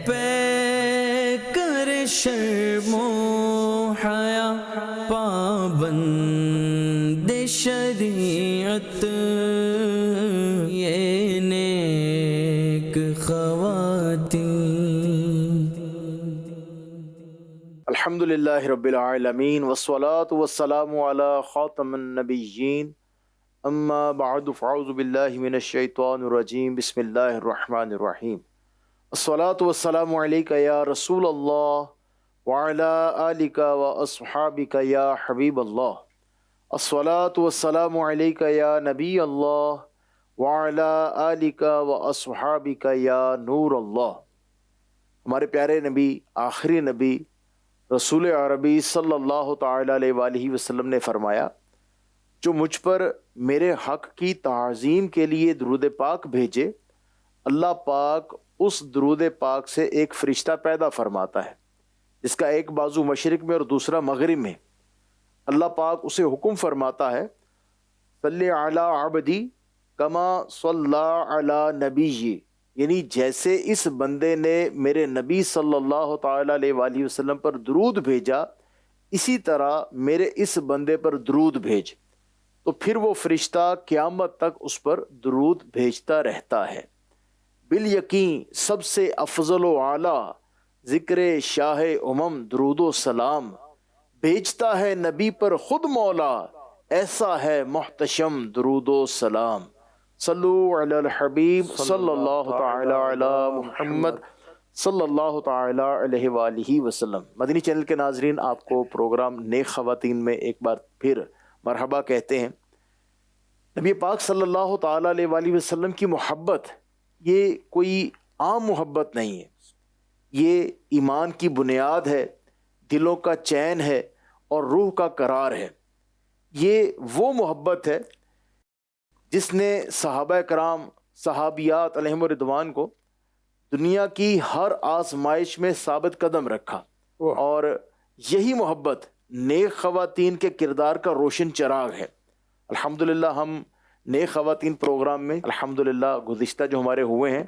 پے کر شرم و حیا پابند شریعت یہ نیک خواتین. الحمدللہ رب العالمین والصلاة والسلام علی خاتم النبیین اما بعد فاعوذ باللہ من الشیطان الرجیم بسم اللہ الرحمن الرحیم. الصلاة والسلام علیکہ یا رسول اللہ وعلی آلکہ واصحابکہ یا حبیب اللہ. الصلاة والسلام علیکہ یا نبی اللہ وعلی آلکہ واصحابکہ یا نور اللہ. ہمارے پیارے نبی، آخری نبی رسول عربی صلی اللہ تعالیٰ علیہ وآلہ وسلم نے فرمایا، جو مجھ پر میرے حق کی تعظیم کے لیے درود پاک بھیجے، اللہ پاک اس درود پاک سے ایک فرشتہ پیدا فرماتا ہے جس کا ایک بازو مشرق میں اور دوسرا مغرب میں. اللہ پاک اسے حکم فرماتا ہے، صلی علی عبدی کما صلی علی نبی، یعنی جیسے اس بندے نے میرے نبی صلی اللہ تعالیٰ علیہ وآلہ وسلم پر درود بھیجا، اسی طرح میرے اس بندے پر درود بھیج. تو پھر وہ فرشتہ قیامت تک اس پر درود بھیجتا رہتا ہے. بالیقین سب سے افضل و اعلیٰ ذکر شاہ امم درود و سلام بھیجتا ہے نبی پر خود مولا، ایسا ہے محتشم درود و سلام. صلو علی الحبیب صلی اللہ تعالی علی محمد صلی اللہ تعالی علیہ وآلہ وسلم. مدنی چینل کے ناظرین، آپ کو پروگرام نیک خواتین میں ایک بار پھر مرحبا کہتے ہیں. نبی پاک صلی اللہ تعالی علیہ وآلہ وسلم کی محبت یہ کوئی عام محبت نہیں ہے، یہ ایمان کی بنیاد ہے، دلوں کا چین ہے اور روح کا قرار ہے. یہ وہ محبت ہے جس نے صحابہ کرام، صحابیات علیہم الرضوان کو دنیا کی ہر آزمائش میں ثابت قدم رکھا، اور یہی محبت نیک خواتین کے کردار کا روشن چراغ ہے. الحمدللہ ہم نیک خواتین پروگرام میں الحمدللہ گزشتہ جو ہمارے ہوئے ہیں،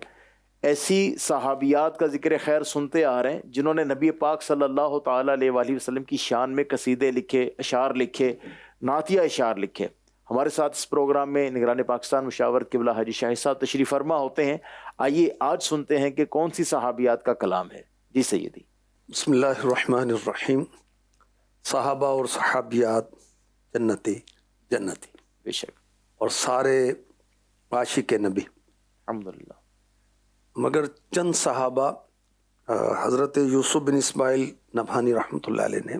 ایسی صحابیات کا ذکر خیر سنتے آ رہے ہیں جنہوں نے نبی پاک صلی اللہ تعالیٰ علیہ وآلہ وسلم کی شان میں قصیدے لکھے، اشعار لکھے، نعتیہ اشعار لکھے. ہمارے ساتھ اس پروگرام میں نگران پاکستان مشاور قبلہ حاجی شاہد صاحب تشریف فرما ہوتے ہیں. آئیے آج سنتے ہیں کہ کون سی صحابیات کا کلام ہے. جی سیدی. بسم اللہ الرحمن الرحیم. صحابہ اور صحابیات جنتی جنتی بے شک، اور سارے عاشق نبی. الحمدللہ. مگر چند صحابہ، حضرت یوسف بن اسماعیل نبہانی رحمۃ اللہ علیہ نے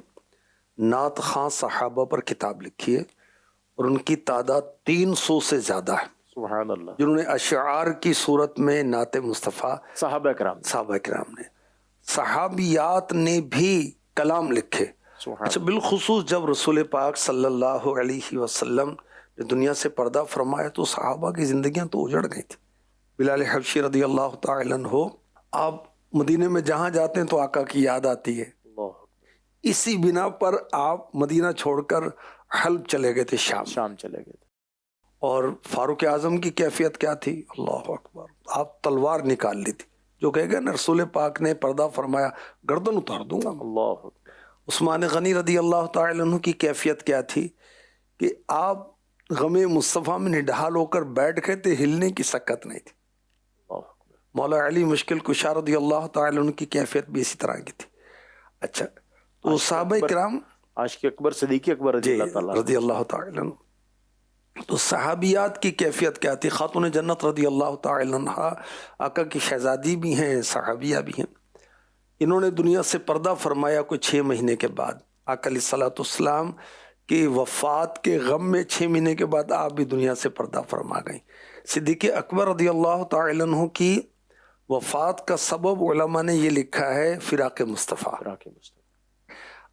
نعت خواں صحابہ پر کتاب لکھی ہے، اور ان کی تعداد 300 سے زیادہ ہے، سبحان اللہ، جنہوں نے اشعار کی صورت میں نعت مصطفیٰ صحابہ کرام. صحابہ کرام نے. صحابیات نے بھی کلام لکھے. اچھا، بالخصوص جب رسول پاک صلی اللہ علیہ وسلم نے دنیا سے پردہ فرمایا تو صحابہ کی زندگیاں تو اجڑ گئی تھی. بلال حبشی رضی اللہ تعالی عنہ، آپ مدینے میں جہاں جاتے ہیں تو آقا کی یاد آتی ہے. اسی بنا پر آپ مدینہ چھوڑ کر حلب چلے گئے تھے، شام چلے گئے تھے. اور فاروق اعظم کی کیفیت کیا تھی؟ اللہ اکبر، آپ تلوار نکال لی تھی. جو کہے گا نا رسول پاک نے پردہ فرمایا گردن اتار دوں گا. اللہ اکبر. عثمان غنی رضی اللہ تعالی عنہ کی کیفیت کیا تھی کہ آپ غم مصطفیٰ میں نڈھال ہو کر بیٹھ گئے تھے، ہلنے کی سکت نہیں تھی. مولا علی مشکل کشا رضی اللہ تعالی عنہ کی کیفیت بھی اسی طرح کی تھی. اچھا، تو صحابہ کرام، عاشق اکبر صدیق اکبر رضی اللہ تعالی عنہ، تو صحابیات کی کیفیت کیا تھی؟ خاتون جنت رضی اللہ تعالی عنہ آقا کی شہزادی بھی ہیں، صحابیہ بھی ہیں. انہوں نے دنیا سے پردہ فرمایا کوئی 6 مہینے کے بعد. آقا علیہ الصلوۃ والسلام کی وفات کے غم میں 6 مہینے کے بعد آپ بھی دنیا سے پردہ فرما گئیں. صدیق اکبر رضی اللہ تعالی عنہ کی وفات کا سبب علماء نے یہ لکھا ہے فراق مصطفیٰ.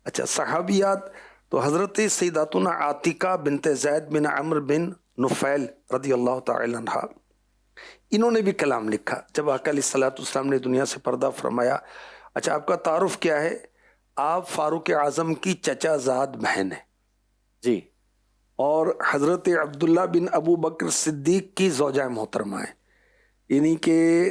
اچھا، صحابیات تو حضرت سیداتنا عاتقہ بنت زید بن عمرو بن نفیل رضی اللہ تعالی عنہ، انہوں نے بھی کلام لکھا جب آقا علیہ الصلوۃ والسلام نے دنیا سے پردہ فرمایا. اچھا، آپ کا تعارف کیا ہے؟ آپ فاروق اعظم کی چچا زاد بہن ہیں جی، اور حضرت عبداللہ بن ابو بکر صدیق کی زوجہ محترمہ ہیں. یعنی کہ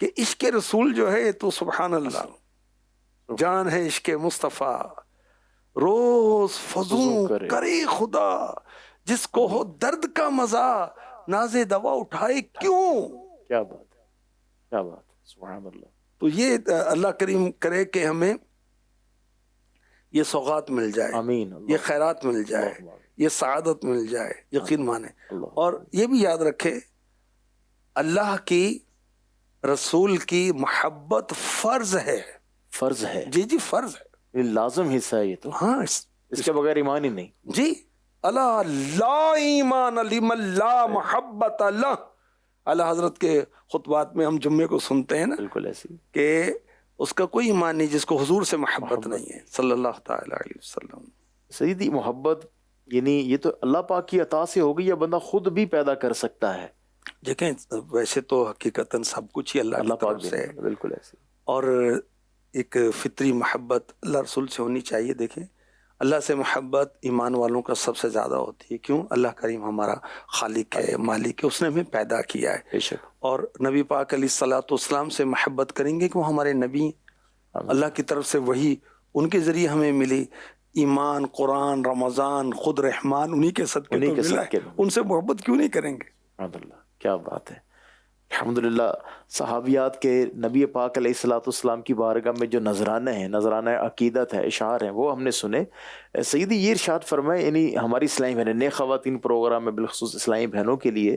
کہ عشق رسول جو ہے تو سبحان اللہ جان ہے عشق مصطفیٰ، روز فضوں کرے خدا، جس کو ہو درد کا مزہ ناز دوا اٹھائے کیوں. کیا بات ہے، کیا بات ہے، سبحان اللہ. تو یہ اللہ کریم کرے کہ ہمیں یہ سوغات مل جائے، آمین. یہ خیرات مل جائے، یہ سعادت مل جائے، یقین مانے. اور یہ بھی یاد رکھے اللہ کی رسول کی محبت فرض ہے. فرض ہے، جی جی فرض ہے، یہ لازم حصہ ہے. یہ تو ہاں اس کے بغیر ایمان ہی نہیں. جی. اللہ لا ایمان لمن لا محبت اللہ. اللہ حضرت کے خطبات میں ہم جمعے کو سنتے ہیں نا، بالکل ایسی کہ اس کا کوئی ایمان نہیں جس کو حضور سے محبت نہیں ہے صلی اللہ تعالی علیہ وسلم. سیدھی محبت یعنی یہ تو اللہ پاک کی عطا سے ہوگی یا بندہ خود بھی پیدا کر سکتا ہے؟ دیکھیں ویسے تو حقیقتاً سب کچھ ہی اللہ کی اللہ طرف پاک سے ہے، بالکل ایسی. اور ایک فطری محبت اللہ رسول سے ہونی چاہیے. دیکھیں اللہ سے محبت ایمان والوں کا سب سے زیادہ ہوتی ہے. کیوں؟ اللہ کریم ہمارا خالق ہے، مالک ہے، اس نے ہمیں پیدا کیا ہے. بے شک. اور نبی پاک علیہ الصلوۃ والسلام سے محبت کریں گے کہ وہ ہمارے نبی ہیں، اللہ کی طرف سے وہی ان کے ذریعے ہمیں ملی. ایمان، قرآن، رمضان، خود رحمان انہی کے صدقے تو ملا ہے. ان سے محبت کیوں نہیں کریں گے؟ الحمدللہ، کیا بات ہے. الحمدللہ صحابیات کے نبی پاک علیہ الصلوۃ والسلام کی بارگاہ میں جو نذرانے ہیں، نذرانہ عقیدت ہے، اشعار ہیں، وہ ہم نے سنے. سیدی یہ ارشاد فرمائے، یعنی ہماری اسلامی بہنیں، نئے خواتین پروگرام میں بالخصوص اسلامی بہنوں کے لیے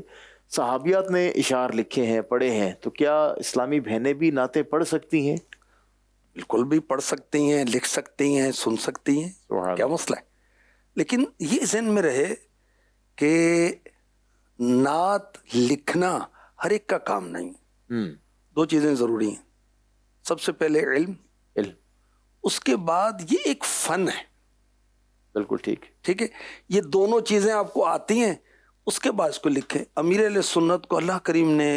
صحابیات نے اشعار لکھے ہیں، پڑھے ہیں، تو کیا اسلامی بہنیں بھی نعتیں پڑھ سکتی ہیں؟ بالکل بھی پڑھ سکتی ہیں، لکھ سکتی ہیں، سن سکتی ہیں، کیا مسئلہ ہے. لیکن یہ ذہن میں رہے کہ نعت لکھنا ہر ایک کا کام نہیں. دو چیزیں ضروری ہیں. سب سے پہلے علم، اس کے بعد یہ ایک فن ہے. بالکل ٹھیک ٹھیک ہے، یہ دونوں چیزیں آپ کو آتی ہیں، اس کے بعد اس کو لکھیں. امیر اہل سنت کو اللہ کریم نے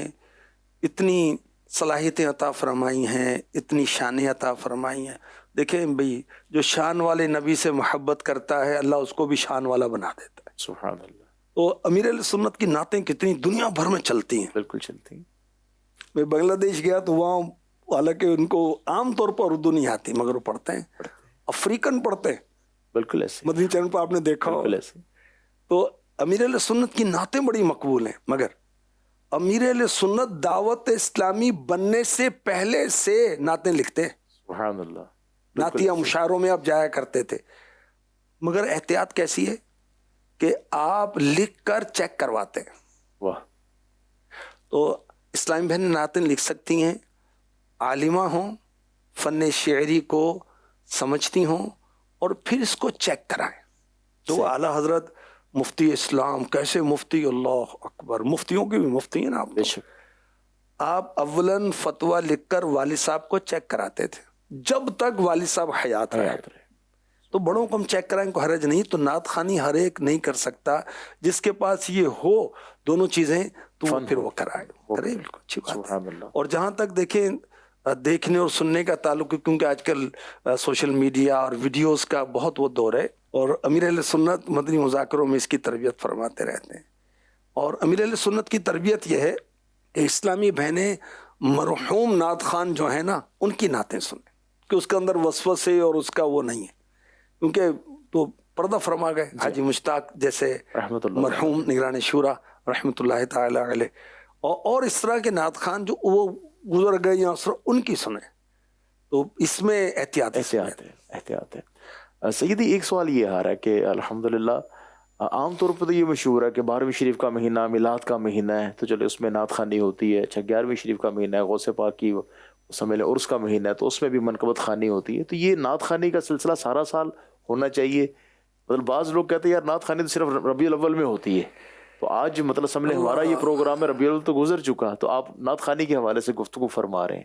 اتنی صلاحیتیں عطا فرمائی ہیں، اتنی شانیں عطا فرمائی ہیں. دیکھیں بھئی، جو شان والے نبی سے محبت کرتا ہے اللہ اس کو بھی شان والا بنا دیتا ہے. سبحان اللہ. تو امیر علیہ سنت کی نعتیں کتنی دنیا بھر میں چلتی ہیں. بالکل چلتی ہیں. میں بنگلہ دیش گیا تو وہاں حالانکہ ان کو عام طور پر اردو نہیں آتی مگر وہ پڑھتے ہیں، افریقن پڑھتے ہیں. بالکل ایسے مدنی چینل پر آپ نے دیکھا ہو. بالکل ایسے. تو امیر علیہ سنت کی نعتیں بڑی مقبول ہیں، مگر امیر علیہ سنت دعوت اسلامی بننے سے پہلے سے نعتیں لکھتے ہیں. سبحان اللہ. نعتیہ مشاعروں میں آپ جایا کرتے تھے، مگر احتیاط کیسی ہے کہ آپ لکھ کر چیک کرواتے ہیں. واہ. تو اسلامی بہنیں نعتیں لکھ سکتی ہیں، عالمہ ہوں، فن شعری کو سمجھتی ہوں، اور پھر اس کو چیک کرائیں. تو اعلیٰ حضرت مفتی اسلام، کیسے مفتی، اللہ اکبر، مفتیوں کی بھی مفتی ہیں نا آپ. بے شک. آپ اولاً فتویٰ لکھ کر والد صاحب کو چیک کراتے تھے جب تک والد صاحب حیات رہے. تو بڑوں کو ہم چیک کرائیں کو حرج نہیں. تو نعت خوانی ہر ایک نہیں کر سکتا، جس کے پاس یہ ہو دونوں چیزیں تو وہ پھر وہ کرائے. بالکل اچھی بات ہے. اور جہاں تک دیکھیں دیکھنے اور سننے کا تعلق ہے، کیونکہ آج کل سوشل میڈیا اور ویڈیوز کا بہت وہ دور ہے، اور امیر اہل سنت مدنی مذاکروں میں اس کی تربیت فرماتے رہتے ہیں. اور امیر اہل سنت کی تربیت یہ ہے کہ اسلامی بہنیں مرحوم نعت خوان جو ہیں نا ان کی نعتیں سنیں، کہ اس کے اندر وسوسے اور اس کا وہ نہیں ہے. کیونکہ تو پردہ فرما گئے حاجی مشتاق جیسے مرحوم نگران شورا رحمۃ اللہ تعالی علیہ، اور اس طرح کے نعت خوان جو وہ گزر گئے یا ان کی سنیں. تو اس میں احتیاط ہے. سیدی ایک سوال یہ آ رہا ہے کہ الحمدللہ عام طور پر تو یہ مشہور ہے کہ 12ویں شریف کا مہینہ میلاد کا مہینہ ہے، تو چلے اس میں نعت خوانی ہوتی ہے. 11ویں شریف کا مہینہ ہے، غوث پاک کی سمیل عرس کا مہینہ ہے، تو اس میں بھی منقبت خوانی ہوتی ہے. تو یہ نعت خوانی کا سلسلہ سارا سال ہونا چاہیے؟ مطلب بعض لوگ کہتے ہیں یار نعت خوانی تو صرف ربیع الاول میں ہوتی ہے. تو آج مطلب سمجھ لیں ہمارا یہ پروگرام ہے، ربیع الاول تو گزر چکا، تو آپ نعت خوانی کے حوالے سے گفتگو فرما رہے ہیں.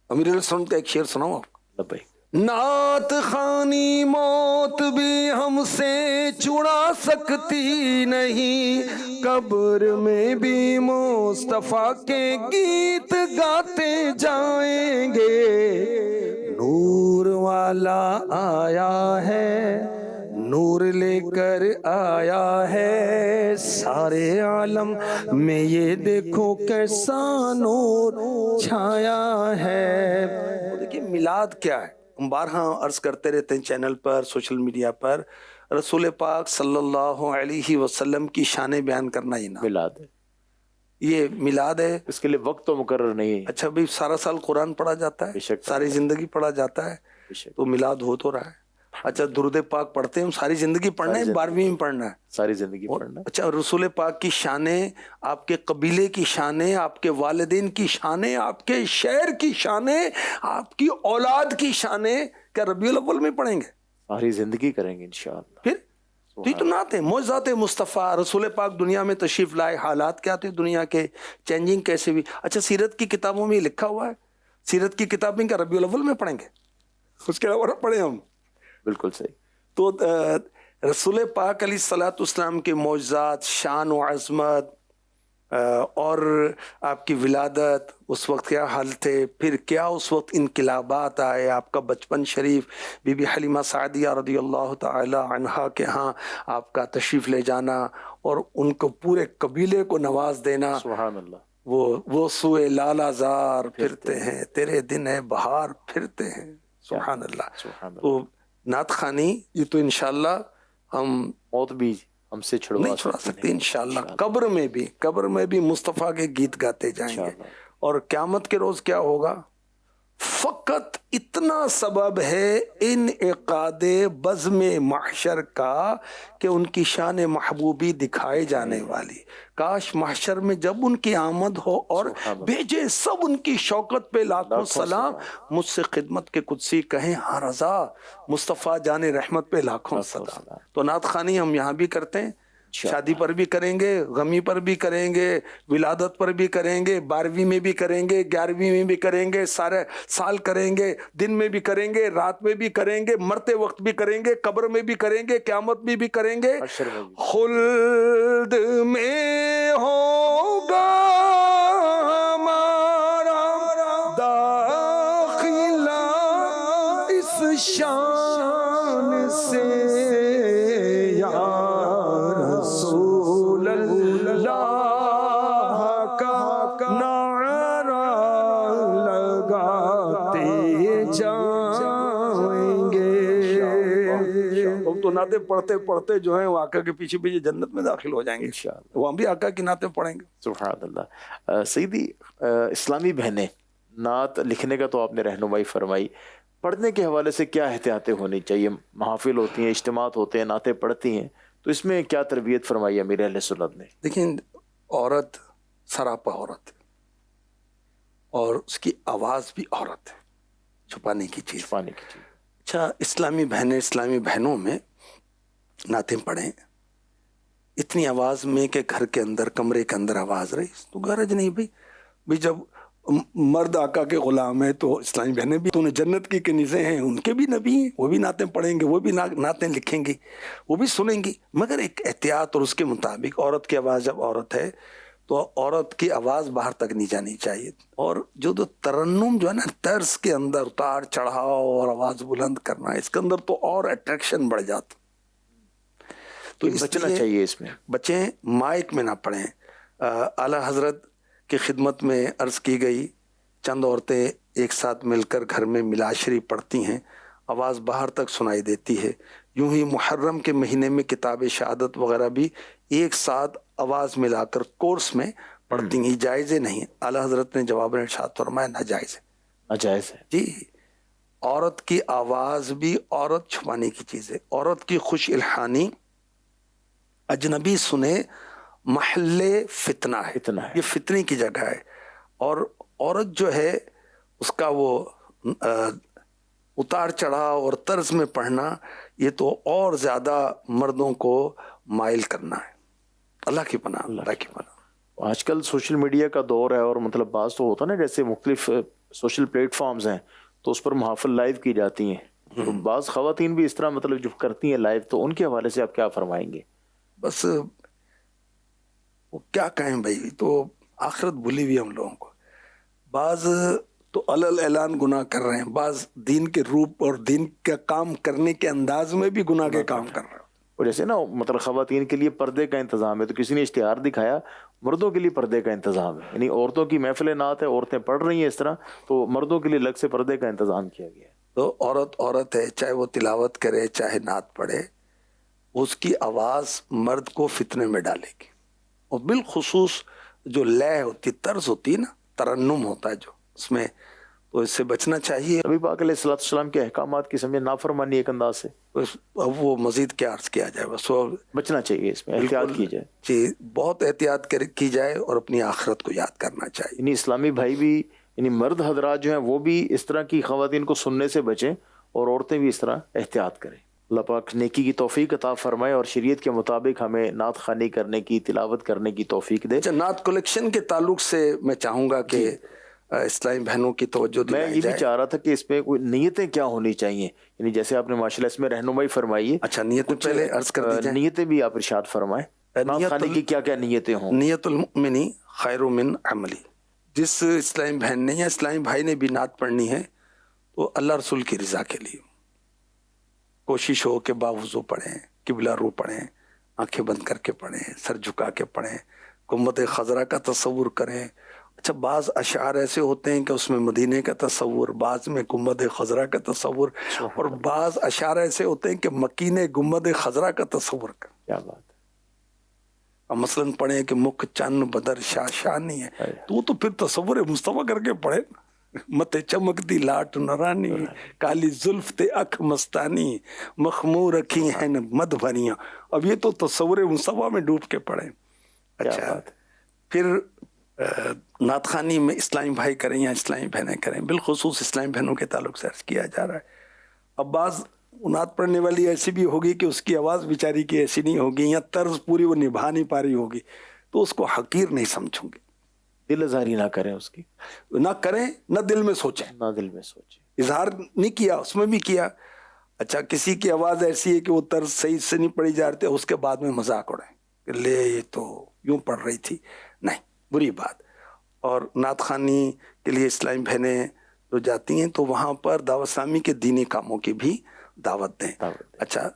امیر علیہ سنت کا ایک شعر سناؤں آپ. بھائی، نعت خوانی موت بھی ہم سے چھڑا سکتی نہیں، قبر میں بھی مصطفیٰ کے گیت گاتے جائیں گے. نور والا آیا ہے، نور لے کر آیا ہے، ہے سارے عالم میں، یہ دیکھو کیسا نور چھایا ہے۔ دیکھیے میلاد کیا ہے، ہم بارہا عرض کرتے رہتے ہیں چینل پر، سوشل میڈیا پر، رسول پاک صلی اللہ علیہ وسلم کی شان بیان کرنا ہی نا میلاد ہے، یہ میلاد ہے۔ اس کے لیے وقت تو مقرر نہیں ہے۔ اچھا بھائی سارا سال قرآن پڑھا جاتا بے ہے، شک ساری زندگی پڑھا جاتا ہے، بے شک، تو میلاد ہو تو رہا ہے۔ اچھا درود پاک پڑھتے ہیں ہم، ساری زندگی پڑھنا ہے، 12ویں میں پڑھنا ہے؟ ساری زندگی پڑھنا۔ اچھا رسول پاک کی شانیں، آپ کے قبیلے کی شانیں، آپ کے والدین کی شانیں، آپ کے شہر کی شانیں، آپ کی اولاد کی شانیں کیا ربیع الاول میں پڑھیں گے؟ ساری زندگی کریں گے انشاءاللہ۔ پھر تو یہ تو نعت ہے، معجزات مصطفیٰ، رسول پاک دنیا میں تشریف لائے، حالات کیا تھے دنیا کے، چینجنگ کیسے ہوئی۔ اچھا سیرت کی کتابوں میں یہ لکھا ہوا ہے، سیرت کی کتابیں کیا ربیع الاول میں پڑھیں گے؟ اس کے علاوہ پڑھیں ہم؟ بالکل صحیح۔ تو رسول پاک علیہ الصلوۃ والسلام کے معجزات، شان و عظمت اور آپ کی ولادت، اس وقت کیا حال تھے، پھر کیا اس وقت انقلابات آئے، آپ کا بچپن شریف، بی بی حلیمہ سعدیہ رضی اللہ تعالی عنہا کے ہاں آپ کا تشریف لے جانا اور ان کو پورے قبیلے کو نواز دینا، سبحان اللہ۔ وہ سوئے لالا زار پھرتے ہیں، تیرے دن ہے بہار پھرتے ہیں، سبحان اللہ۔ سبحان اللہ۔ تو نعت خوانی یہ تو انشاءاللہ ہم موت بھی ہم سے نہیں چھڑا سکتے، انشاءاللہ قبر میں بھی مصطفیٰ کے گیت گاتے جائیں گے۔ اور قیامت کے روز کیا ہوگا؟ فقط اتنا سبب ہے انعقاد بزم محشر کا کہ ان کی شان محبوبی دکھائے جانے والی، کاش محشر میں جب ان کی آمد ہو اور بھیجے سب ان کی شوکت پہ لاکھوں سلام، مجھ سے خدمت کے قدسی کہیں ہاں رضا، مصطفیٰ جان رحمت پہ لاکھوں سلام۔ تو نعت خوانی ہم یہاں بھی کرتے ہیں، شادی پر بھی کریں گے، غمی پر بھی کریں گے، ولادت پر بھی کریں گے، 12ویں میں بھی کریں گے، 11ویں میں بھی کریں گے، سارے سال کریں گے، دن میں بھی کریں گے، رات میں بھی کریں گے، مرتے وقت بھی کریں گے، قبر میں بھی کریں گے، قیامت میں بھی کریں گے، خلد میں ہوگا ہمارا داخلہ اس شان سے یا رسول اللہ کا نعرہ لگاتے جائیں گے۔ ہم تو نعتیں پڑھتے پڑھتے جو ہیں وہ آقا کے پیچھے پیچھے جنت میں داخل ہو جائیں گے انشاءاللہ، وہاں بھی آقا کی نعتیں پڑھیں گے۔ سبحان اللہ۔ سیدی اسلامی بہنیں، نعت لکھنے کا تو آپ نے رہنمائی فرمائی، پڑھنے کے حوالے سے کیا احتیاطیں ہونی چاہیے؟ محافل ہوتی ہیں، اجتماعات ہوتے ہیں، نعتیں پڑھتی ہیں، تو اس میں کیا تربیت فرمائی امیر اہل سنت نے؟ دیکھیں عورت سراپا عورت ہے اور اس کی آواز بھی عورت ہے، چھپانے کی چیز۔ اچھا اسلامی بہنیں، اسلامی بہنوں میں نعتیں پڑھیں اتنی آواز میں کہ گھر کے اندر، کمرے کے اندر آواز رہی، تو غرض نہیں بھئی جب مرد آقا کے غلام ہیں تو اسلامی بہنیں بھی تو انہیں جنت کی کنیزیں ہیں، ان کے بھی نبی ہیں، وہ بھی نعتیں پڑھیں گے، وہ بھی نعتیں لکھیں گی، وہ بھی سنیں گی، مگر ایک احتیاط اور اس کے مطابق۔ عورت کی آواز جب عورت ہے تو عورت کی آواز باہر تک نہیں جانی چاہیے، اور جو ترنم جو ہے نا، طرز کے اندر اتار چڑھاؤ اور آواز بلند کرنا، اس کے اندر تو اور اٹریکشن بڑھ جاتا، تو بچنا چاہیے، اس میں بچیں، مائک میں نہ پڑھیں۔ اعلیٰ حضرت کی خدمت میں عرض کی گئی، چند عورتیں ایک ساتھ مل کر گھر میں میلاد شریف پڑھتی ہیں، آواز باہر تک سنائی دیتی ہے۔ یوں ہی محرم کے مہینے میں کتاب شہادت وغیرہ بھی ایک ساتھ آواز ملا کر کورس میں پڑھتی ہیں، جائز نہیں۔ اعلیٰ حضرت نے جواب ارشاد فرمایا ناجائز ہے، ناجائز ہے جی۔ عورت کی آواز بھی عورت چھپانے کی چیز ہے، عورت کی خوش الحانی اجنبی سنے محل فتنہ ہے، یہ فتنے کی جگہ ہے، اور عورت جو ہے اس کا وہ اتار چڑھاؤ اور طرز میں پڑھنا، یہ تو اور زیادہ مردوں کو مائل کرنا ہے۔ اللہ کی پناہ، اللہ کی پناہ۔ آج کل سوشل میڈیا کا دور ہے، اور مطلب بعض تو ہوتا نا، جیسے مختلف سوشل پلیٹ فارمز ہیں تو اس پر محافل لائیو کی جاتی ہیں، تو بعض خواتین بھی اس طرح مطلب جو کرتی ہیں لائیو، تو ان کے حوالے سے آپ کیا فرمائیں گے؟ بس وہ کیا کہیں بھائی، تو آخرت بھولی ہوئی ہم لوگوں کو۔ بعض تو علل اعلان گناہ کر رہے ہیں، بعض دین کے روپ اور دین کا کام کرنے کے انداز میں بھی گناہ کے کام کر رہے ہیں۔ اور جیسے نا مطلب خواتین کے لیے پردے کا انتظام ہے، تو کسی نے اشتہار دکھایا مردوں کے لیے پردے کا انتظام ہے، یعنی عورتوں کی محفل نعت ہے، عورتیں پڑھ رہی ہیں اس طرح، تو مردوں کے لیے الگ سے پردے کا انتظام کیا گیا ہے۔ تو عورت ہے، چاہے وہ تلاوت کرے چاہے نعت پڑھے، اس کی آواز مرد کو فتنے میں ڈالے گی، اور بالخصوص جو لے ہوتی، طرز ہوتی ہے نا، ترنم ہوتا ہے جو اس میں، تو اس سے بچنا چاہیے۔ نبی پاک علیہ الصلوۃ والسلام کے احکامات کی سمجھے نافرمانی ایک انداز سے، اب وہ مزید کیا عرض کیا جائے، بس وہ بچنا چاہیے، اس میں احتیاط کی جائے۔ جی بہت احتیاط کی جائے اور اپنی آخرت کو یاد کرنا چاہیے۔ یعنی اسلامی بھائی بھی، یعنی مرد حضرات جو ہیں وہ بھی اس طرح کی خواتین کو سننے سے بچیں، اور عورتیں بھی اس طرح احتیاط کریں۔ اللہ پاک نیکی کی توفیق عطا فرمائے اور شریعت کے مطابق ہمیں نعت خوانی کرنے کی، تلاوت کرنے کی توفیق دے۔ اچھا، نعت کلیکشن کے تعلق سے میں چاہوں گا کہ اسلامی بہنوں کی توجہ میں دلائی یہ بھی جائے۔ چاہ رہا تھا کہ اس پہ کوئی نیتیں کیا ہونی چاہیے، یعنی جیسے آپ نے ماشاءاللہ اس میں رہنمائی فرمائی ہے، اچھا، نیتیں پہلے عرض کر دی جائیں۔ نیتیں بھی آپ ارشاد فرمائیں، نعت خوانی کی کیا کیا نیتیں ہوں۔ نیت المؤمنی خیر من عملی، جس اسلامی بہن نے یا اسلامی بھائی نے بھی نعت پڑھنی ہے تو اللہ رسول کی رضا کے لیے کوشش ہو کہ باوضو پڑھیں، قبلہ رو پڑھیں، آنکھیں بند کر کے پڑھیں، سر جھکا کے پڑھیں، گنبد خضرا کا تصور کریں۔ اچھا، بعض اشعار ایسے ہوتے ہیں کہ اس میں مدینے کا تصور، بعض میں گنبد خضرا کا تصور، اور بعض اشعار ایسے ہوتے ہیں کہ مکین گنبد خضرا کا تصور کریں۔ کیا بات ہے۔ اب مثلاً پڑھیں کہ مکھ چند بدر شاہ شانی ہے، تو وہ تو پھر تصور مصطفیٰ کر کے پڑھے، مت چمکتی لاٹ نورانی، کالی زلف تے اکھ مستانی، مخمور رکھی ہیں مد بھریاں۔ اب یہ تو تصور مصطفیٰ میں ڈوب کے پڑھیں۔ اچھا، پھر نعت خوانی میں اسلامی بھائی کریں یا اسلامی بہنیں کریں، بالخصوص اسلامی بہنوں کے تعلق سے عرض کیا جا رہا ہے۔ اب بعض نعت پڑھنے والی ایسی بھی ہوگی کہ اس کی آواز بیچاری کی ایسی نہیں ہوگی، یا طرز پوری وہ نبھا نہیں پا رہی ہوگی، تو اس کو حقیر نہیں سمجھوں گے۔ دل ازاری نہ کریں اس کی، نہ کریں، نہ دل میں سوچیں، نہ دل میں سوچیں۔ اظہار نہیں کیا، اس میں بھی کیا۔ اچھا، کسی کی آواز ایسی ہے کہ وہ طرز صحیح سے نہیں پڑھی جا رہی، اس کے بعد میں مذاق اڑائیں کہ لے یہ تو یوں پڑھ رہی تھی، نہیں، بری بات۔ اور نعت خوانی کے لیے اسلامی بہنیں جو جاتی ہیں تو وہاں پر دعوت اسلامی کے دینی کاموں کی بھی دعوت دیں۔ اچھا،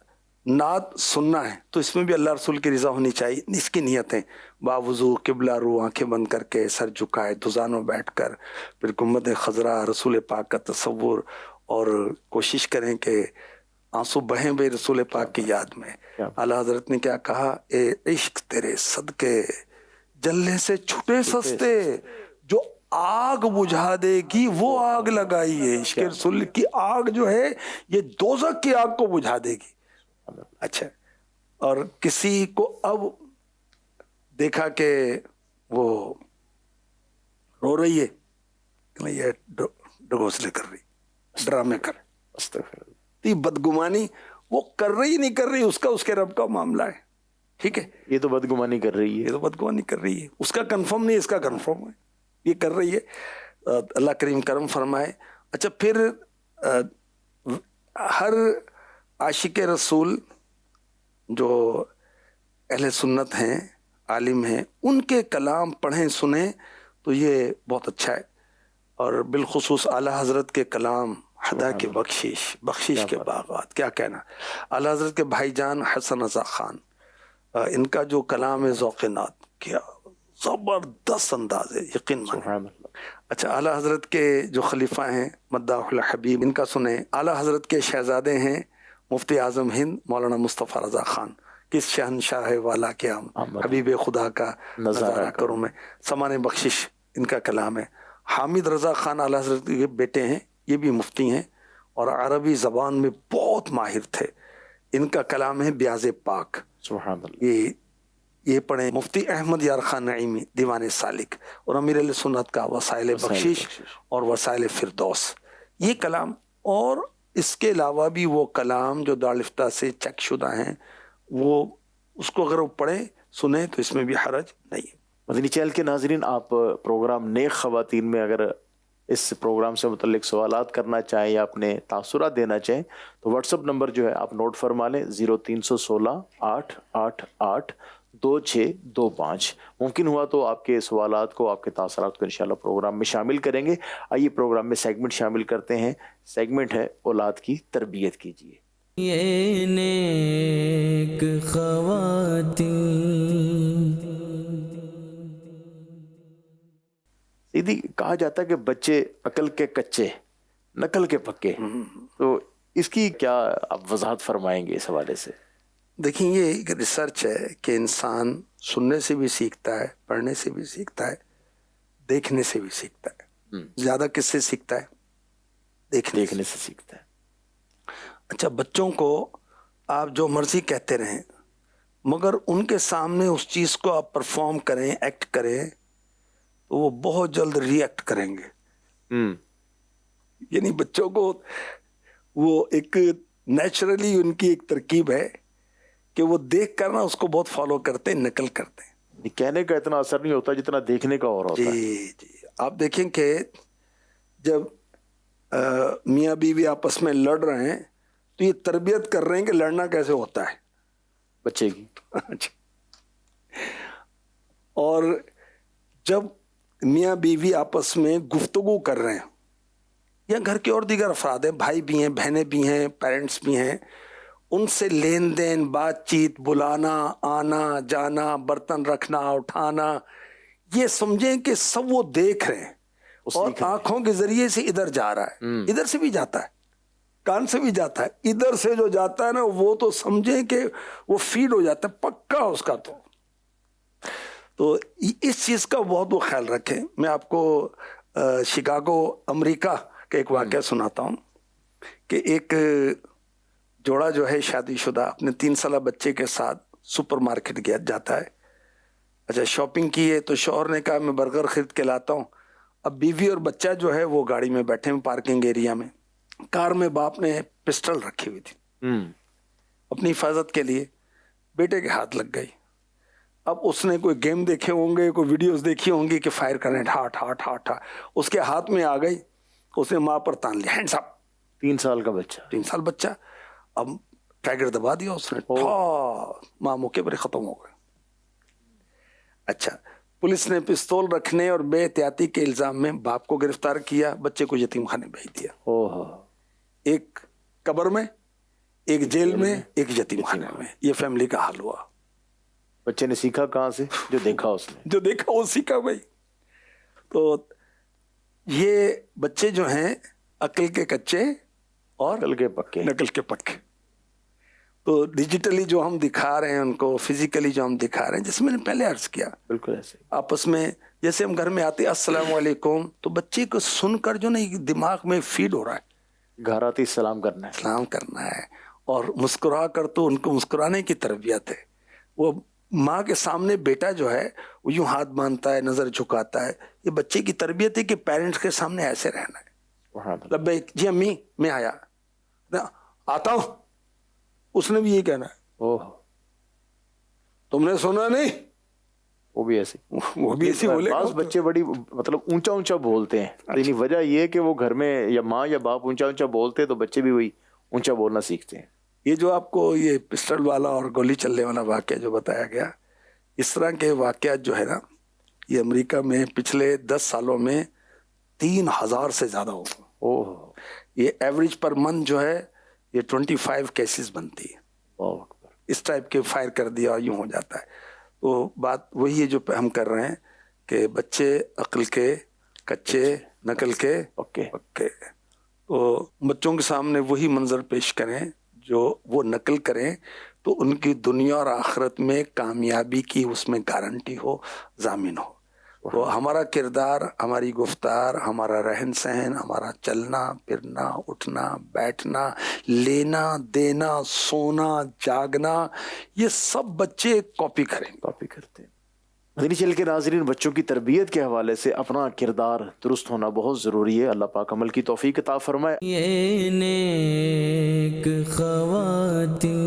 نعت سننا ہے تو اس میں بھی اللہ رسول کی رضا ہونی چاہیے۔ اس کی نیتیں باوضو، قبلہ رو، آنکھیں بند کر کے، سر جھکائے، دھزان میں بیٹھ کر، پھر گنبد خضرا، رسول پاک کا تصور، اور کوشش کریں کہ آنسو بہیں بے رسول پاک کی یاد میں۔ اعلیٰ حضرت نے کیا کہا، اے عشق تیرے صدقے جلنے سے چھٹے سستے، جو آگ بجھا دے گی وہ آگ لگائی ہے۔ عشق رسول کی آگ جو ہے یہ دوزخ کی آگ کو بجھا دے گی۔ اچھا، اور کسی کو اب دیکھا کہ وہ رو رہی ہے، کہ یہ ڈگوسلے کر رہی، ڈرامے کر رہی، بدگمانی وہ کر رہی نہیں کر رہی، اس کا اس کے رب کا معاملہ ہے، ٹھیک ہے۔ یہ تو بدگمانی کر رہی ہے، یہ تو بدگمانی کر رہی ہے، اس کا کنفرم نہیں، اس کا کنفرم ہے، یہ کر رہی ہے۔ اللہ کریم کرم فرمائے۔ اچھا، پھر ہر عاشق رسول جو اہل سنت ہیں، عالم ہیں، ان کے کلام پڑھیں سنیں تو یہ بہت اچھا ہے۔ اور بالخصوص اعلیٰ حضرت کے کلام، ہدا کی بخشش کے باغات، کیا کہنا۔ اعلیٰ حضرت کے بھائی جان حسن رضا خان، ان کا جو کلام ہے ذوق نعت، کیا زبردست انداز ہے، یقین مانیں۔ اچھا، اعلیٰ حضرت کے جو خلیفہ ہیں مداح الحبیب، ان کا سنیں۔ اعلیٰ حضرت کے شہزادے ہیں مفتی اعظم ہند مولانا مصطفیٰ رضا خان، کس شہنشاہ والا کے ہم حبیب خدا کا نظارہ کروں میں، سمان بخشش ان کا کلام ہے۔ حامد رضا خان اعلیٰ حضرت کے بیٹے ہیں، یہ بھی مفتی ہیں اور عربی زبان میں بہت ماہر تھے۔ ان کا کلام ہے بیاض پاک، سبحان اللہ، یہ پڑھیں۔ مفتی احمد یار خان نعیمی دیوان سالک، اور امیر علیہ سنت کا وسائل بخشش اور وسائل فردوس، یہ کلام۔ اور اس کے علاوہ بھی وہ کلام جو دارالفتہ سے چیک شدہ ہیں، وہ اس کو اگر وہ پڑھیں سنیں تو اس میں بھی حرج نہیں ہے۔ مدنی چینل کے ناظرین، آپ پروگرام نیک خواتین میں اگر اس پروگرام سے متعلق سوالات کرنا چاہیں یا اپنے تاثرات دینا چاہیں تو واٹس اپ نمبر جو ہے آپ نوٹ فرما لیں، 0316 888 2625۔ ممکن ہوا تو آپ کے سوالات کو، آپ کے تاثرات کو انشاءاللہ پروگرام میں شامل کریں گے۔ آئیے پروگرام میں سیگمنٹ شامل کرتے ہیں۔ سیگمنٹ ہے اولاد کی تربیت کیجیے۔ یہ نیک خواتین. سیدھی کہا جاتا ہے کہ بچے عقل کے کچے نقل کے پکے، تو اس کی کیا آپ وضاحت فرمائیں گے اس حوالے سے؟ دیکھیں یہ ایک ریسرچ ہے کہ انسان سننے سے بھی سیکھتا ہے، پڑھنے سے بھی سیکھتا ہے، دیکھنے سے بھی سیکھتا ہے. زیادہ کس سے سیکھتا ہے؟ دیکھنے سے سیکھتا ہے. اچھا، بچوں کو آپ جو مرضی کہتے رہیں مگر ان کے سامنے اس چیز کو آپ پرفارم کریں، ایکٹ کریں تو وہ بہت جلد ری ایکٹ کریں گے. یعنی بچوں کو وہ ایک نیچرلی ان کی ایک ترکیب ہے کہ وہ دیکھ کر نا اس کو بہت فالو کرتے ہیں، نقل کرتے ہیں. کہنے کا اتنا اثر نہیں ہوتا جتنا دیکھنے کا اور ہوتا ہے. جی آپ دیکھیں کہ جب میاں بیوی آپس میں لڑ رہے ہیں تو یہ تربیت کر رہے ہیں کہ لڑنا کیسے ہوتا ہے بچے کی. اور جب میاں بیوی آپس میں گفتگو کر رہے ہیں یا گھر کے اور دیگر افراد ہیں، بھائی بھی ہیں، بہنیں بھی ہیں، پیرنٹس بھی ہیں، ان سے لین دین، بات چیت، بلانا، آنا جانا، برتن رکھنا اٹھانا، یہ سمجھیں کہ سب وہ دیکھ رہے ہیں اور آنکھوں کے ذریعے سے ادھر جا رہا ہے، ادھر سے بھی جاتا ہے، کان سے بھی جاتا ہے، ادھر سے جو جاتا ہے نا وہ تو سمجھیں کہ وہ فیڈ ہو جاتا ہے پکا اس کا. تو اس چیز کا بہت وہ خیال رکھیں. میں آپ کو شکاگو امریکہ کا ایک واقعہ سناتا ہوں کہ ایک جوڑا جو ہے شادی شدہ اپنے 3 سالہ بچے کے ساتھ سپر مارکیٹ جاتا ہے. اچھا شاپنگ کی ہے تو شوہر نے کہا میں برگر خرید کے لاتا ہوں. اب بیوی اور بچہ جو ہے وہ گاڑی میں بیٹھے ہیں پارکنگ ایریا میں. کار میں باپ نے پسٹل رکھی ہوئی تھی اپنی حفاظت کے لیے، بیٹے کے ہاتھ لگ گئی. اب اس نے کوئی گیم دیکھے ہوں گے، کوئی ویڈیوز دیکھی ہوں گی کہ فائر کریں، ہاٹ ہاٹ ہاٹ ہاٹ، اس کے ہاتھ میں آ گئی، اس نے ماں پر تان لیا، ہینڈز اپ. 3 سال کا بچہ، 3 سال بچہ. اب ٹائگر دبا دیا اس نے، ماں موقع پر ختم ہو گئے. اچھا پولیس نے پستول رکھنے اور بے احتیاطی کے الزام میں باپ کو گرفتار کیا، بچے کو یتیم خانے بھیج دیا. ایک قبر میں، ایک جیل میں، ایک یتیم خانے میں. یہ فیملی کا حال ہوا. بچے نے سیکھا کہاں سے؟ جو دیکھا اس نے، جو دیکھا وہ سیکھا بھائی. تو یہ بچے جو ہیں عقل کے کچے اور نقل کے پکے. نقل کے پکے. تو ڈیجیٹلی جو ہم دکھا رہے ہیں ان کو، فزیکلی جو ہم دکھا رہے ہیں، جیسے میں نے پہلے عرض کیا، بالکل ایسے آپس میں جیسے ہم گھر میں آتے السلام علیکم تو بچے کو سن کر جو نا دماغ میں فیڈ ہو رہا ہے، گھر آتے سلام کرنا ہے، سلام کرنا ہے. اور مسکرا کر تو ان کو مسکرانے کی تربیت ہے. وہ ماں کے سامنے بیٹا جو ہے وہ یوں ہاتھ باندھتا ہے، نظر جھکاتا ہے. یہ بچے کی تربیت ہے کہ پیرنٹس کے سامنے ایسے رہنا ہے. لبیک جی امی میں آیا، آتا ہوں، اس نے بھی یہ کہنا ہے. تم نے سنا نہیں؟ وہ بھی ایسے بولے. بعض بچے بڑی مطلب اونچا اونچا بولتے ہیں. یعنی وجہ یہ کہ وہ گھر میں یا ماں یا باپ اونچا اونچا بولتے تو بچے بھی وہی اونچا بولنا سیکھتے ہیں. یہ جو آپ کو یہ پسٹل والا اور گولی چلنے والا واقعہ جو بتایا گیا، اس طرح کے واقعات جو ہے نا یہ امریکہ میں پچھلے 10 سالوں میں 3000 سے زیادہ ہو. یہ ایوریج پر منتھ جو ہے یہ 25 کیسز بنتی ہے. اس ٹائپ کے فائر کر دیا اور یوں ہو جاتا ہے. تو بات وہی ہے جو ہم کر رہے ہیں کہ بچے عقل کے کچے نقل کے پکے. تو بچوں کے سامنے وہی منظر پیش کریں جو وہ نقل کریں تو ان کی دنیا اور آخرت میں کامیابی کی اس میں گارنٹی ہو، ضامن ہو. تو ہمارا کردار، ہماری گفتار، ہمارا رہن سہن، ہمارا چلنا پھرنا، اٹھنا بیٹھنا، لینا دینا، سونا جاگنا، یہ سب بچے کاپی کرتے ہیں. مدنی چینل کے ناظرین، بچوں کی تربیت کے حوالے سے اپنا کردار درست ہونا بہت ضروری ہے. اللہ پاک عمل کی توفیق عطا فرمائے. یہ نیک خواتین.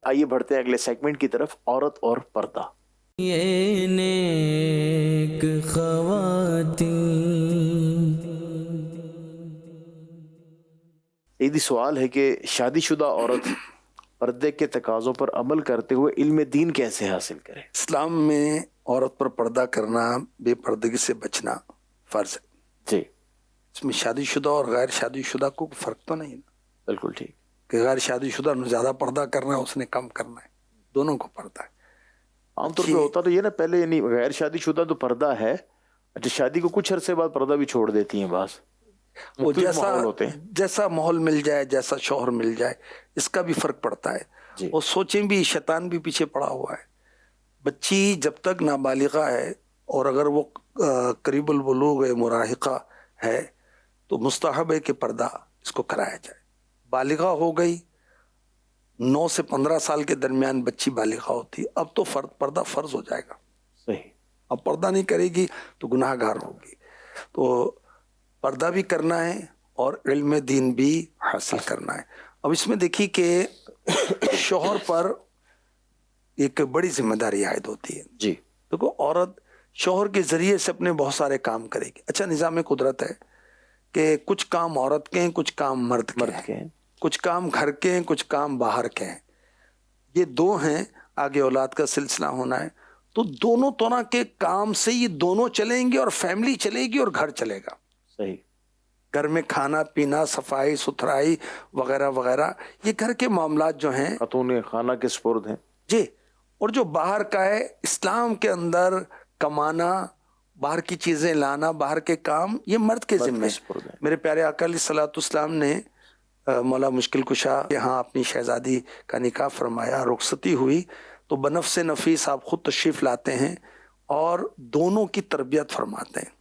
آئیے بڑھتے ہیں اگلے سیگمنٹ کی طرف، عورت اور پردہ. یہ نیک خواتین. عیدی سوال ہے کہ شادی شدہ عورت پردے کے تقاضوں پر عمل کرتے ہوئے علم دین کیسے حاصل کرے؟ اسلام میں عورت پر پردہ کرنا، بے پردگی سے بچنا فرض ہے. جی. اس اس میں شادی شدہ اور غیر شادی شدہ کو فرق تو نہیں نا بالکل ٹھیک. کہ غیر شادی شدہ نے زیادہ پردہ کرنا ہے، اس نے کم کرنا ہے، دونوں کو پردہ ہے. عام طور پہ ہوتا تو یہ نا پہلے، یعنی غیر شادی شدہ تو پردہ ہے، اچھا شادی کو کچھ عرصے بعد پردہ بھی چھوڑ دیتی ہیں بعض. وہ مختلف ماحول ہوتے ہیں. جیسا ماحول مل جائے، جیسا شوہر مل جائے، اس کا بھی فرق پڑتا ہے. جی. اور سوچیں بھی، شیطان بھی پیچھے پڑا ہوا ہے. بچی جب تک نابالغہ ہے اور اگر وہ قریب البلوغ مراہقہ ہے تو مستحب ہے کہ پردہ اس کو کرایا جائے. بالغہ ہو گئی، 9 سے 15 سال کے درمیان بچی بالغہ ہوتی، اب تو پردہ فرض ہو جائے گا. صحیح. اب پردہ نہیں کرے گی تو گناہ گار ہوگی. تو پردہ بھی کرنا ہے اور علم دین بھی حاصل کرنا ہے. اب اس میں دیکھیے کہ شوہر پر ایک بڑی ذمہ داری عائد ہوتی ہے. جی. دیکھو، عورت شوہر کے ذریعے سے اپنے بہت سارے کام کرے گی. اچھا، نظام قدرت ہے کہ کچھ کام عورت کے ہیں، کچھ کام مرد کے ہیں، کچھ کام گھر کے ہیں، کچھ کام باہر کے ہیں. یہ دو ہیں. آگے اولاد کا سلسلہ ہونا ہے تو دونوں طرح کے کام سے یہ دونوں چلیں گے اور فیملی چلے گی اور گھر چلے گا. صحیح. گھر میں کھانا پینا، صفائی ستھرائی وغیرہ وغیرہ، یہ گھر کے معاملات جو ہیں خاتون خانہ کے سپرد ہیں. جی. اور جو باہر کا ہے، اسلام کے اندر کمانا، باہر کی چیزیں لانا، باہر کے کام، یہ مرد کے ذمہ ہے. میرے پیارے آقا علیہ الصلوۃ والسلام نے مولا مشکل کشا یہاں اپنی شہزادی کا نکاح فرمایا، رخصتی ہوئی تو بنفس نفیس آپ خود تشریف لاتے ہیں اور دونوں کی تربیت فرماتے ہیں.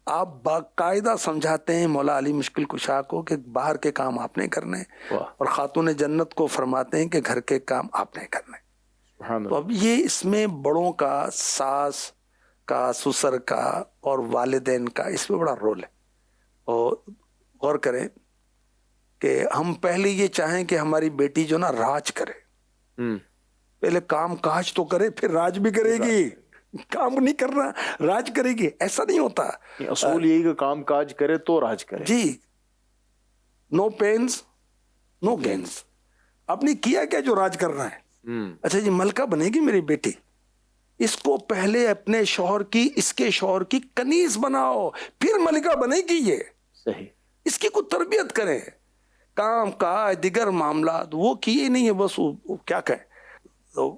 آپ باقاعدہ سمجھاتے ہیں مولا علی مشکل کشا کو کہ باہر کے کام آپ نے کرنے، اور خاتون جنت کو فرماتے ہیں کہ گھر کے کام آپ نے کرنے. تو اب یہ اس میں بڑوں کا، ساس کا، سسر کا اور والدین کا اس میں بڑا رول ہے. اور غور کریں کہ ہم پہلے یہ چاہیں کہ ہماری بیٹی جو نا راج کرے، پہلے کام کاج تو کرے پھر راج بھی کرے گی. کام نہیں کرنا راج کرے گی، ایسا نہیں ہوتا. اصول یہی کہ کام کاج کرے تو راج کرے. جی. نو پینز نو گینز. آپ نے کیا کیا جو راج کرنا ہے؟ اچھا جی، ملکہ بنے گی میری بیٹی، اس کو پہلے اپنے شوہر کی، اس کے شوہر کی کنیز بناؤ، پھر ملکہ بنے گی. یہ صحیح. اس کی کوئی تربیت کریں. کام کاج دیگر معاملات وہ کیے نہیں ہے، بس وہ کیا کہیں، تو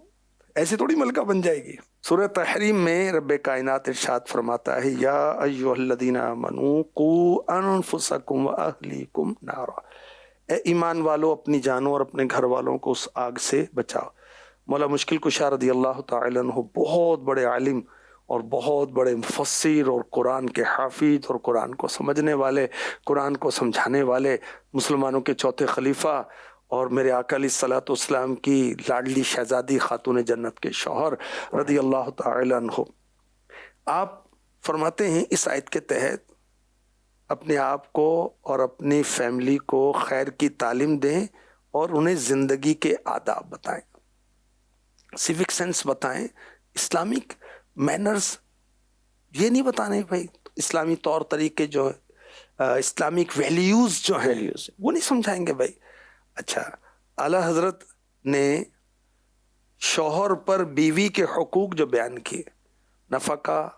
ایسے تھوڑی ملکہ بن جائے گی. سورہ تحریم میں رب کائنات ارشاد فرماتا ہے، یا ایھا الذین آمنوا قوا انفسکم واہلیکم نارا. اے ایمان والو، اپنی جانوں اور اپنے گھر والوں کو اس آگ سے بچاؤ. مولا مشکل کشا رضی اللہ تعالی عنہ بہت بڑے عالم اور بہت بڑے مفسر اور قرآن کے حافظ اور قرآن کو سمجھنے والے، قرآن کو سمجھانے والے، مسلمانوں کے چوتھے خلیفہ اور میرے آقا علیہ الصلوۃ والسلام کی لاڈلی شہزادی خاتون جنت کے شوہر رضی اللہ تعالی عنہ. آپ فرماتے ہیں اس آیت کے تحت اپنے آپ کو اور اپنی فیملی کو خیر کی تعلیم دیں اور انہیں زندگی کے آداب بتائیں، سیوک سینس بتائیں، اسلامک مینرز. یہ نہیں بتانے بھائی اسلامی طور طریقے جو اسلامک ویلیوز جو ہیں وہ نہیں سمجھائیں گے بھائی. اچھا، اعلیٰ حضرت نے شوہر پر بیوی کے حقوق جو بیان کیے، نفقہ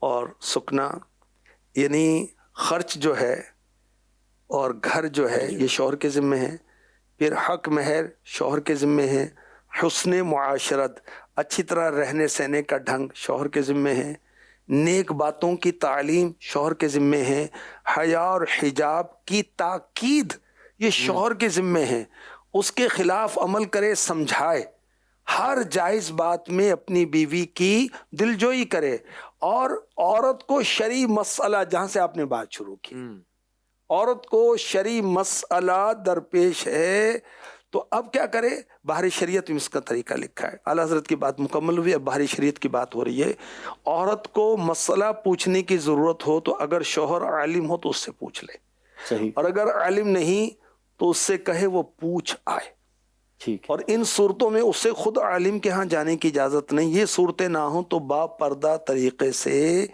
اور سکنا، یعنی خرچ جو ہے اور گھر جو ہے یہ شوہر کے ذمہ ہے. پھر حق مہر شوہر کے ذمہ ہے. حسن معاشرت، اچھی طرح رہنے سہنے کا ڈھنگ شوہر کے ذمہ ہے. نیک باتوں کی تعلیم شوہر کے ذمہ ہے. حیا اور حجاب کی تاکید یہ شوہر کے ذمہ ہے. اس کے خلاف عمل کرے، سمجھائے، ہر جائز بات میں اپنی بیوی کی دلجوئی کرے. اور عورت کو شرعی مسئلہ، جہاں سے آپ نے بات شروع کی، عورت کو شرعی مسئلہ درپیش ہے تو اب کیا کرے؟ باہری شریعت میں اس کا طریقہ لکھا ہے. اعلیٰ حضرت کی بات مکمل ہوئی، اب باہری شریعت کی بات ہو رہی ہے. عورت کو مسئلہ پوچھنے کی ضرورت ہو تو اگر شوہر عالم ہو تو اس سے پوچھ لے. صحیح. اور اگر عالم نہیں تو اس سے کہے وہ پوچھ آئے. ٹھیک. اور ان صورتوں میں اس سے خود عالم کے ہاں جانے کی اجازت نہیں. یہ صورتیں نہ ہوں تو با پردہ طریقے سے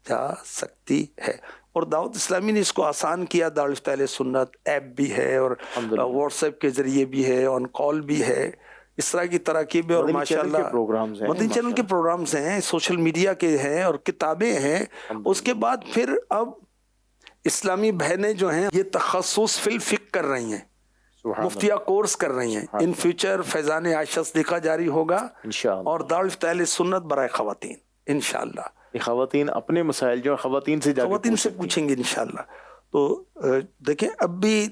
جا سکتی ہے. اور دعوت اسلامی نے اس کو آسان کیا. دارالفتہ اہل سنت ایپ بھی ہے اور واٹس ایپ کے ذریعے بھی ہے، آن کال بھی ہے، اس طرح کی تراکیب. اور ماشاءاللہ مدنی چینل کے پروگرامز ہیں، سوشل میڈیا کے ہیں اور کتابیں ہیں. اس کے بعد پھر اب اسلامی بہنیں جو ہیں یہ تخصص فی الفقہ کر رہی ہیں، سبحان مفتیہ کورس کر رہی ہیں. ان فیوچر فیضان عائشہ صدیقہ جاری ہوگا انشاءاللہ. اور دارالفتح اہل سنت برائے خواتین انشاءاللہ. یہ خواتین اپنے مسائل جو ہیں خواتین سے جا کے خواتین سے پوچھیں گے انشاءاللہ. تو دیکھیں اب بھی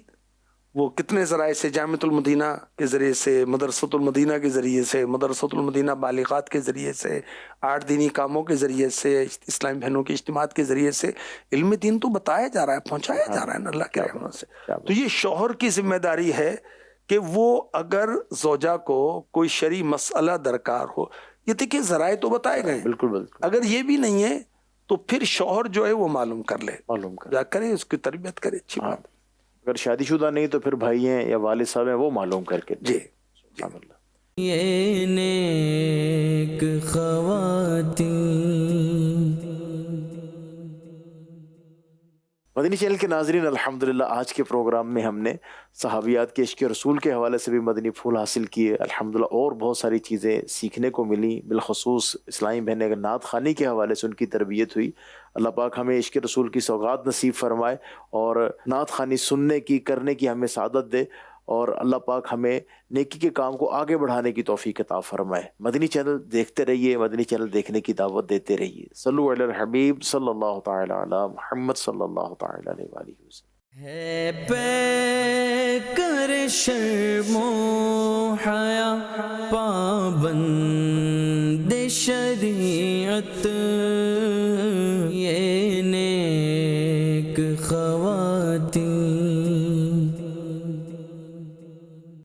وہ کتنے ذرائع سے، جامعۃ المدینہ کے ذریعے سے، مدرسۃ المدینہ کے ذریعے سے، مدرسۃ المدینہ بالغات کے ذریعے سے، 8 دینی کاموں کے ذریعے سے، اسلامی بہنوں کے اجتماعات کے ذریعے سے علم دین تو بتایا جا رہا ہے، پہنچایا جا رہا ہے نا اللہ کے رحمت سے. تو یہ شوہر کی ذمہ داری ہے کہ وہ اگر زوجہ کو کوئی شرعی مسئلہ درکار ہو، یہ دیکھیں ذرائع تو بتائے گئے ہیں، بالکل بالکل اگر یہ بھی نہیں ہے تو پھر شوہر جو ہے وہ معلوم کر لے، معلوم کر. جا کرے اس کی تربیت کرے. اچھی بات. اگر شادی شدہ نہیں تو پھر بھائی ہیں یا والد صاحب ہیں وہ معلوم کر کے. جی سبحان اللہ. یہ نیک خواتین. مدنی چینل کے ناظرین، الحمدللہ آج کے پروگرام میں ہم نے صحابیات کے عشق رسول کے حوالے سے بھی مدنی پھول حاصل کیے الحمدللہ، اور بہت ساری چیزیں سیکھنے کو ملی. بالخصوص اسلامی بہنیں نعت خوانی کے حوالے سے ان کی تربیت ہوئی. اللہ پاک ہمیں عشق رسول کی سوغات نصیب فرمائے اور نعت خوانی سننے کی، کرنے کی ہمیں سعادت دے، اور اللہ پاک ہمیں نیکی کے کام کو آگے بڑھانے کی توفیق عطا فرمائے. مدنی چینل دیکھتے رہیے، مدنی چینل دیکھنے کی دعوت دیتے رہیے. صلو علی الحبیب صلی اللہ تعالی علی محمد صلی اللہ تعالی علیہ وآلہ وسلم. ہے پے کر شرم و حیا پابند شریعت